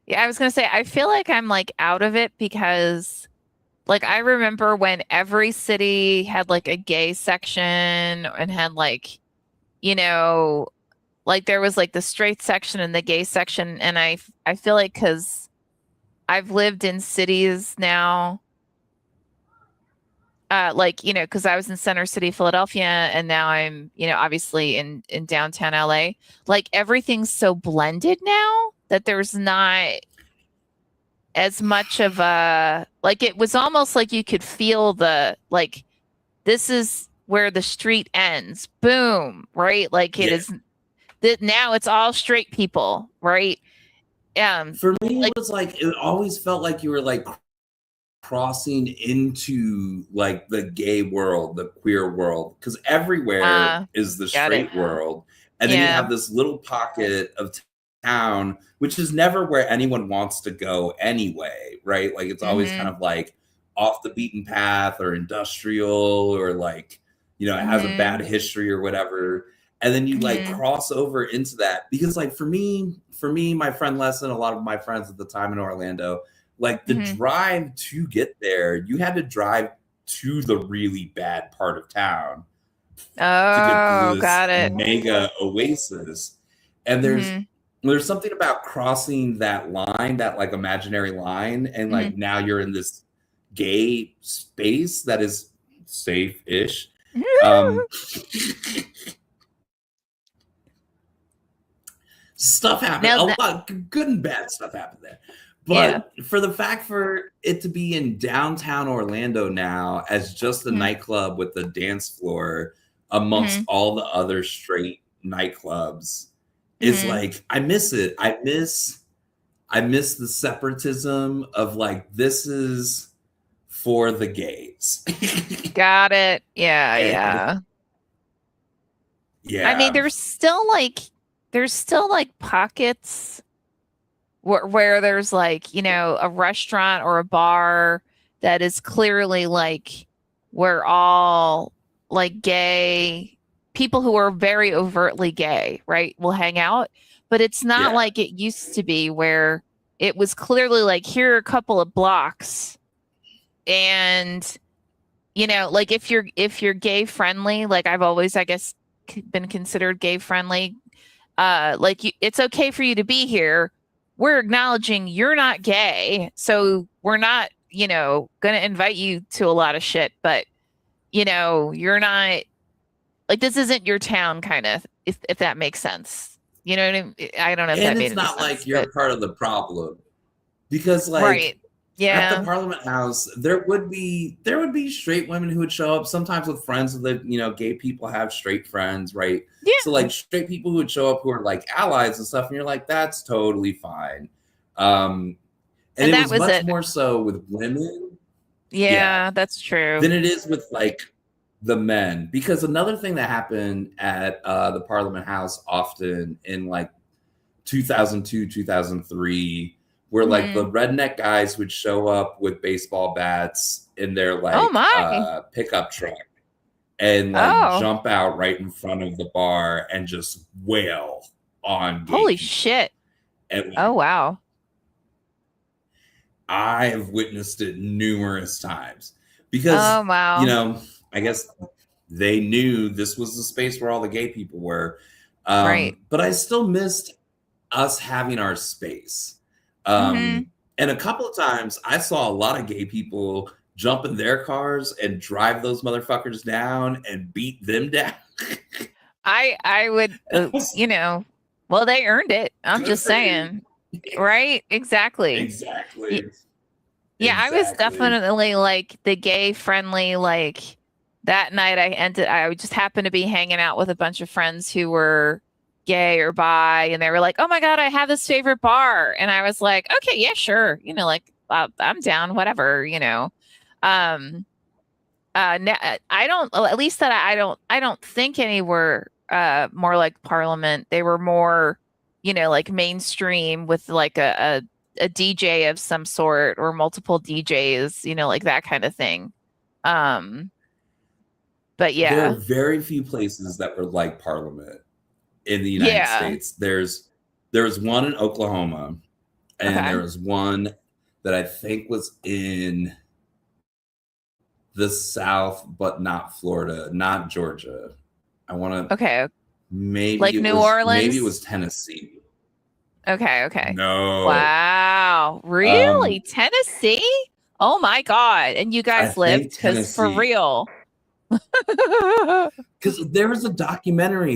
Yeah, I was gonna say I feel like I'm like out of it because like I remember when every city had like a gay section and had like, you know, like there was like the straight section and the gay section, and I feel like because I've lived in cities now, like because I was in Center City, Philadelphia, and now I'm obviously in downtown LA. Like everything's so blended now that there's not as much of a like it was almost like you could feel the like this is where the street ends. Boom, right? Like it Yeah. is that now it's all straight people, right? For me, it Like was like, it always felt like you were like crossing into like the gay world, the queer world, because everywhere is the got it. straight world. And then you Yeah. have this little pocket of town, which is never where anyone wants to go anyway, right? Like it's always kind Mm-hmm. of like off the beaten path or industrial or like, it has a Mm-hmm. bad history or whatever. And then you like Mm-hmm. cross over into that because like for me, my friend Lesson, a lot of my friends at the time in Orlando, like the Mm-hmm. drive to get there, you had to drive to the really bad part of town to get to Oh, this got it. mega oasis. And there's Mm-hmm. there's something about crossing that line, that like imaginary line, and Mm-hmm. like now you're in this gay space that is safe-ish. Um Stuff happened. Now A that lot good and bad stuff happened there. yeah. But for the fact for it to be in downtown Orlando now as just a Mm-hmm. nightclub with a dance floor amongst Mm-hmm. all the other straight nightclubs is Mm-hmm. like I miss it. I miss the separatism of like this is for the gays. Got it. Yeah, And yeah. I mean, yeah. there's still like pockets where there's like, a restaurant or a bar that is clearly like we're all like gay people who are very overtly gay, right? Will hang out, but it's not Yeah. like it used to be where it was clearly like here are a couple of blocks and like if you're gay friendly, like I've always I guess been considered gay friendly, like it's okay for you to be here. We're acknowledging you're not gay, so we're not going to invite you to a lot of shit, but you're not like this isn't your town kind of, if that makes sense. You know what I mean? I don't know if that And made it's any not like sense, but you're part of the problem because like right. at the Yeah. Parliament House, there would be straight women who would show up sometimes with friends of the gay people have straight friends, right? So Yeah. like straight people who would show up who are like allies and stuff, and you're like, that's totally fine. Um, and And it that was was much it. more so with women, yeah, Yeah, that's true. than it is with like the men. Because another thing that happened at the Parliament House often in like 2002, 2003, where like Hmm. the redneck guys would show up with baseball bats in their Oh like my. pickup truck and like Oh, jump out right in front of the bar and just wail on gay holy people. shit. And Oh like wow. I have witnessed it numerous times Oh because, wow. I guess they knew this was the space where all the gay people were. Right. But I still missed us having our space. Hmm. And a couple of times I saw a lot of gay people jump in their cars and drive those motherfuckers down and beat them down. I would, well, they earned it. I'm Good just for you. saying. Right? Exactly. Y- Exactly. Yeah, I was Exactly. definitely like the gay friendly, like that night I just happened to be hanging out with a bunch of friends who were gay or bi, and they were like, "Oh my god, I have this favorite bar," and I was like, "Okay, yeah, sure, like I'm down, whatever, Um, I don't, well, at least that I don't think any were more like Parliament. They were more, like mainstream with like a DJ of some sort or multiple DJs, like that kind of thing. Um, but There are yeah, very few places that were like Parliament in the United yeah, States. There's one in Oklahoma, and okay, there was one that I think was in the South, but not Florida, not Georgia. I want to okay, maybe like it New was Orleans. Tennessee. Okay, okay. No. Wow. Um Really? Tennessee? Oh my God. And you I guys lived? think Because for Tennessee, real. because there was a documentary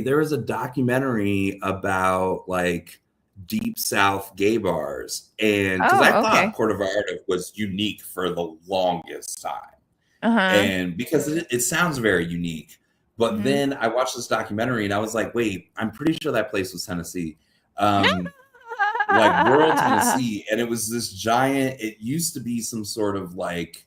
about like deep South gay bars, and because I Oh, thought okay. Puerto Vallarta was unique for the longest time, Uh-huh. and because it sounds very unique. But Hmm. then I watched this documentary and I was like, wait, I'm pretty sure that place was Tennessee. Um, like rural Tennessee, and it was this giant, it used to be some sort of like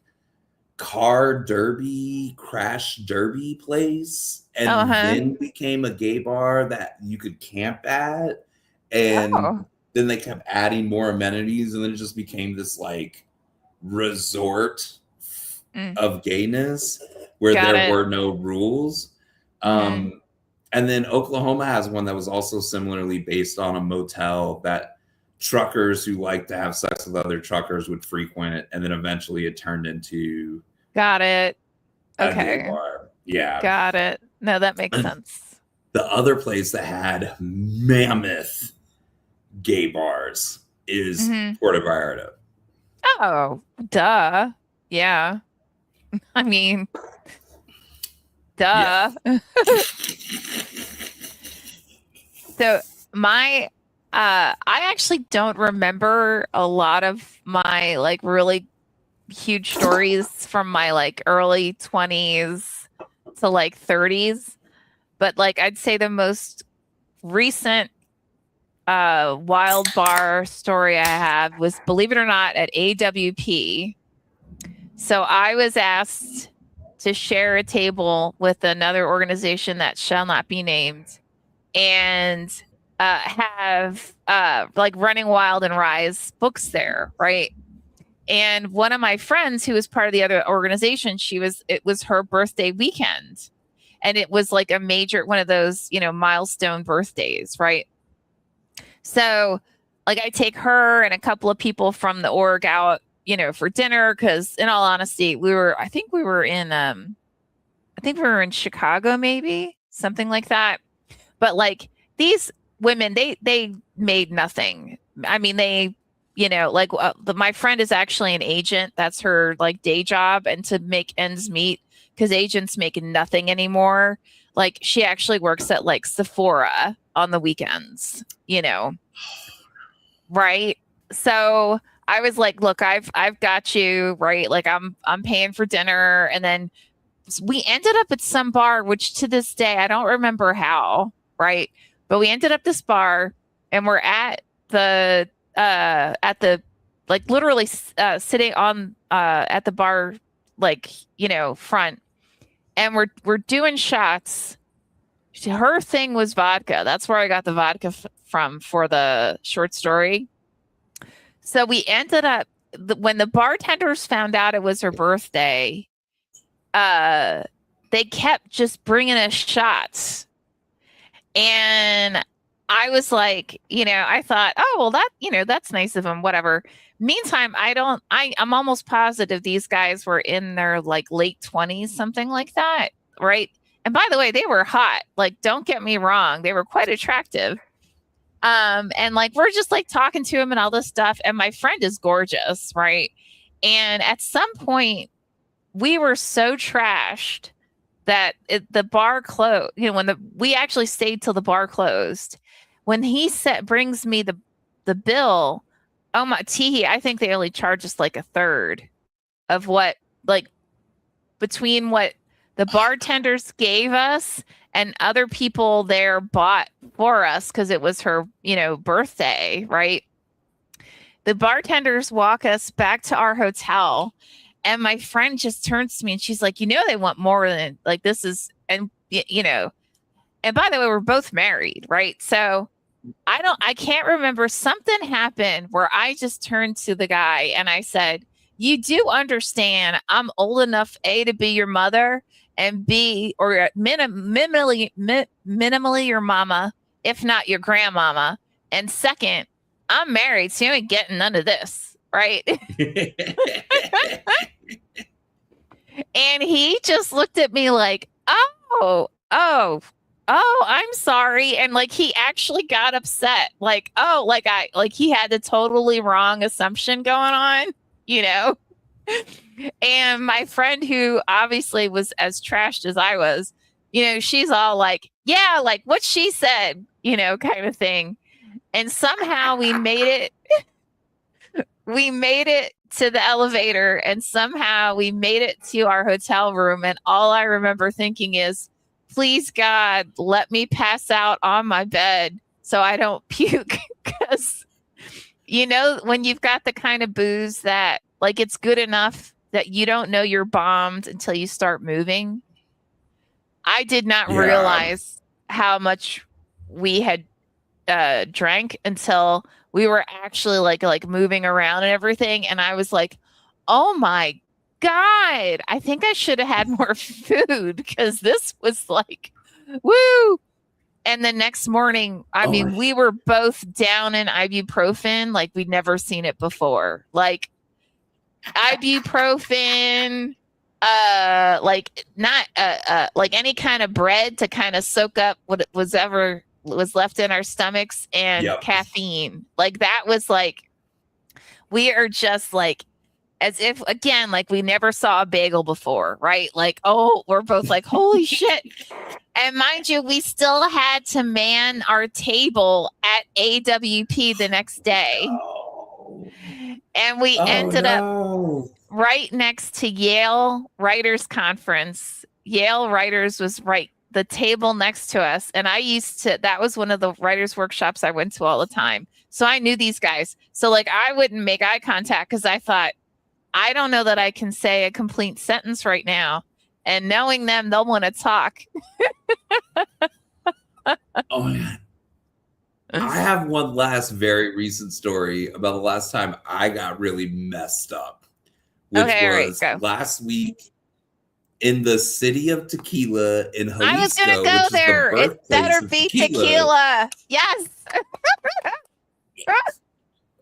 car derby, crash derby place, and Uh-huh. then became a gay bar that you could camp at. And Oh. then they kept adding more amenities, and then it just became this like resort Mm. of gayness where Got there it. were no rules. Hmm. Um, and then Oklahoma has one that was also similarly based on a motel that truckers who like to have sex with other truckers would frequent, and then eventually it turned into Got it. a gay Okay. bar. Yeah. Got it. No, that makes And sense. the other place that had mammoth gay bars is Hmm. Puerto Vallarta. Oh, duh. Yeah. I mean, Yeah. duh. So my I actually don't remember a lot of my like really huge stories from my like early 20s to like 30s, but like I'd say the most recent wild bar story I have was, believe it or not, at AWP. So I was asked to share a table with another organization that shall not be named, and have like Running Wild and Rise books there, right? And one of my friends who was part of the other organization, it was her birthday weekend. And it was like a major one of those, milestone birthdays, right? So like I take her and a couple of people from the org out, for dinner, because in all honesty, I think we were in Chicago, maybe, something like that. But like these women, they made nothing. I mean, like my friend is actually an agent. That's her like day job, and to make ends meet, because agents make nothing anymore. Like she actually works at like Sephora on the weekends, right? So I was like, look, I've got you, right? Like I'm paying for dinner, and then we ended up at some bar, which to this day I don't remember how, right? But we ended up this bar, and we're at the like literally sitting on at the bar, like, front, and we're doing shots. Her thing was vodka. That's where I got the vodka from for the short story. So we ended up, when the bartenders found out it was her birthday, uh they kept just bringing us shots, and I was like, I thought, oh well, that's nice of them, whatever. Meantime, I'm almost positive these guys were in their like late 20s, something like that, right? And by the way, they were hot, like, don't get me wrong, they were quite attractive. And like we're just like talking to him and all this stuff, and my friend is gorgeous, right? And at some point we were so trashed that the bar closed. We actually stayed till the bar closed. When he brings me the bill, oh my Tihi, I think they only charge us like a third of what, like, between what the bartenders gave us, and other people there bought for us because it was her, birthday, right? The bartenders walk us back to our hotel, and my friend just turns to me and she's like, they want more than like this is, and by the way, we're both married, right? So I can't remember. Something happened where I just turned to the guy and I said, "You do understand I'm old enough, A, to be your mother, and B, or minimally your mama, if not your grandmama. And second, I'm married, so you ain't getting none of this, right?" And he just looked at me like, oh, I'm sorry. And like he actually got upset. Like, oh, like he had the totally wrong assumption going on, you know? And my friend, who obviously was as trashed as I was, she's all like, yeah, like what she said, kind of thing. And somehow we made it to the elevator, and somehow we made it to our hotel room. And all I remember thinking is, please God, let me pass out on my bed so I don't puke. Because, when you've got the kind of booze that like it's good enough that you don't know you're bombed until you start moving. I did not Yeah. realize how much we had drank until we were actually like moving around and everything, and I was like, oh my God, I think I should have had more food, because this was like, woo. And the next morning, I Oh mean, my. we were both down in ibuprofen like we'd never seen it before. Like ibuprofen, like not like any kind of bread to kind of soak up what was ever was left in our stomachs, and Yep. caffeine. Like that was like, we are just like, as if again, like we never saw a bagel before, right? Like, oh, we're both like, holy shit. And mind you, we still had to man our table at AWP the next day. No. And we Oh ended up no. right next to Yale Writers Conference. Yale Writers was right the table next to us. And that was one of the writers workshops I went to all the time. So I knew these guys. So like I wouldn't make eye contact because I thought, I don't know that I can say a complete sentence right now. And knowing them, they'll want to talk. Oh my God. I have one last very recent story about the last time I got really messed up, which Okay, all right, was go. last week in the city of Tequila in I was gonna Jalisco, go which is the there. It birthplace better of be tequila. tequila. Yes.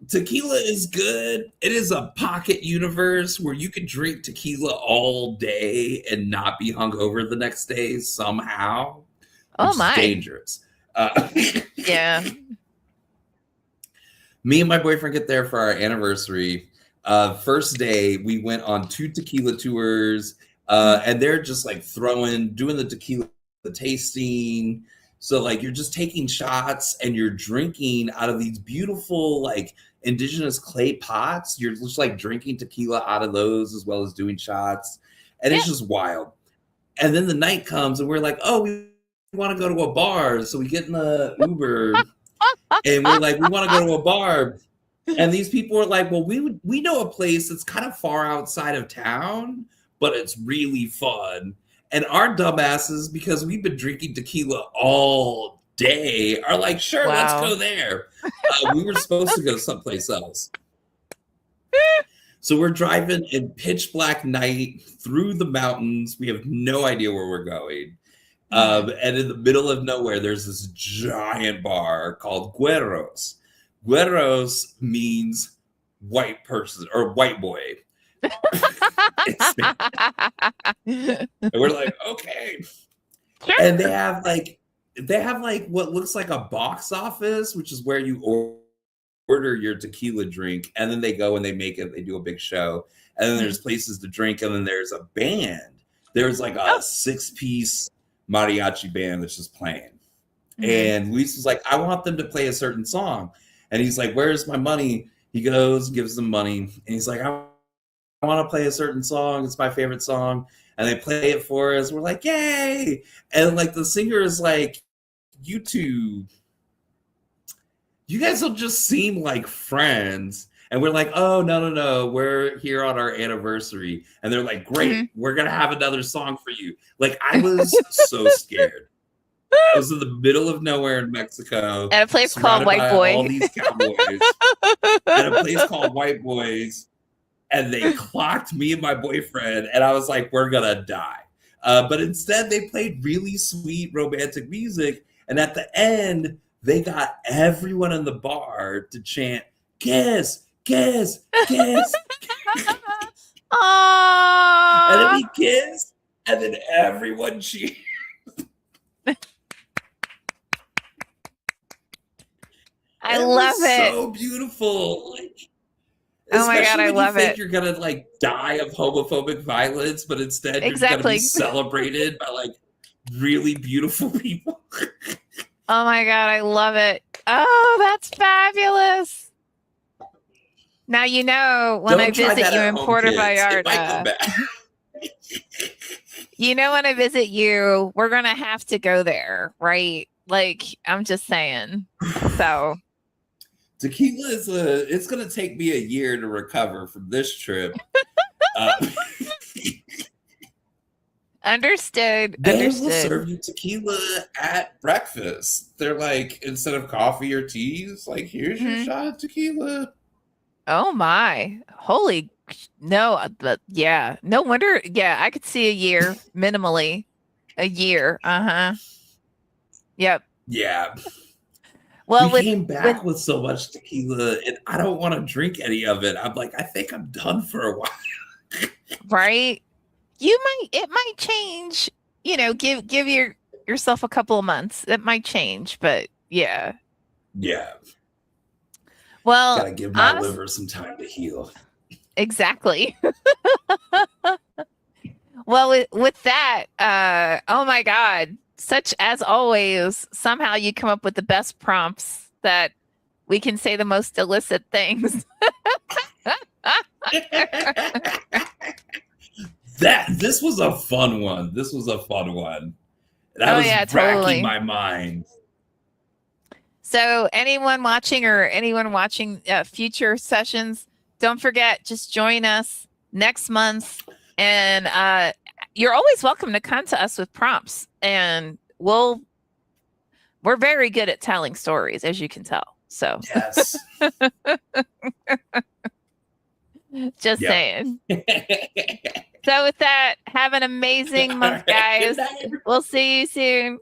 Tequila is good. It is a pocket universe where you can drink tequila all day and not be hungover the next day somehow, Oh which is my. dangerous. Yeah. Me and my boyfriend get there for our anniversary. First day, we went on 2 tequila tours, and they're just like doing the tequila tasting. So like you're just taking shots and you're drinking out of these beautiful like indigenous clay pots. You're just like drinking tequila out of those as well as doing shots, and Yeah. it's just wild. And then the night comes and we're like, oh, we want to go to a bar, so we get in the Uber and we're like, we want to go to a bar. And these people are like, well, we know a place that's kind of far outside of town, but it's really fun. And our dumbasses, because we've been drinking tequila all day, are like, sure, let's Wow. go there. We were supposed to go someplace else. So we're driving in pitch black night through the mountains. We have no idea where we're going. And in the middle of nowhere, there's this giant bar called Gueros. Gueros means white person or white boy. And we're like, okay. And Sure. they have like what looks like a box office, which is where you order your tequila drink, and then they go and they make it. They do a big show, and then there's places to drink, and then there's a band. There's like a Oh. 6-piece mariachi band that's just playing. Mhm. And Luis was like, I want them to play a certain song. And he's like, where's my money? He goes, gives them money. And he's like, I want to play a certain song. It's my favorite song. And they play it for us. We're like, yay. And like the singer is like, you guys don't just seem like friends. And we're like, oh, no. We're here on our anniversary. And they're like, great, we're going to have another song for you. Like, I was so scared. I was in the middle of nowhere in Mexico. At a place called surrounded White by Boy. all these cowboys. At a place called White Boys. And they clocked me and my boyfriend. And I was like, we're going to die. But instead, they played really sweet romantic music. And at the end, they got everyone in the bar to chant, kiss, kiss, kiss. Aww. And then we kissed, and then everyone cheered. I love it. So beautiful. Like, oh my God, I love you think it. you're gonna like die of homophobic violence, but instead you're gonna be celebrated by like really beautiful people. Oh my God, I love it. Oh, that's fabulous. Now you know when I visit you in Puerto Vallarta. You know when I visit you, we're gonna have to go there, right? Like, I'm just saying. So tequila is it's gonna take me a year to recover from this trip. Understood. They will serve you tequila at breakfast. They're like, instead of coffee or teas, like, here's your shot of tequila. Oh my. Holy no, but yeah. No wonder. Yeah, I could see a year minimally. A year. Uh-huh. Yep. Yeah. Well, we came back with so much tequila, and I don't want to drink any of it. I'm like, I think I'm done for a while. Right? It might change, you know, give yourself a couple of months. It might change, but yeah. Yeah. Well, gotta give my liver some time to heal. Exactly. Well, with that, oh my God, such as always, somehow you come up with the best prompts that we can say the most illicit things. This was a fun one. And I was racking my mind. So anyone watching future sessions, don't forget, just join us next month. And you're always welcome to come to us with prompts. And we're very good at telling stories, as you can tell. So yes. Just saying. So with that, have an amazing month, guys. We'll see you soon.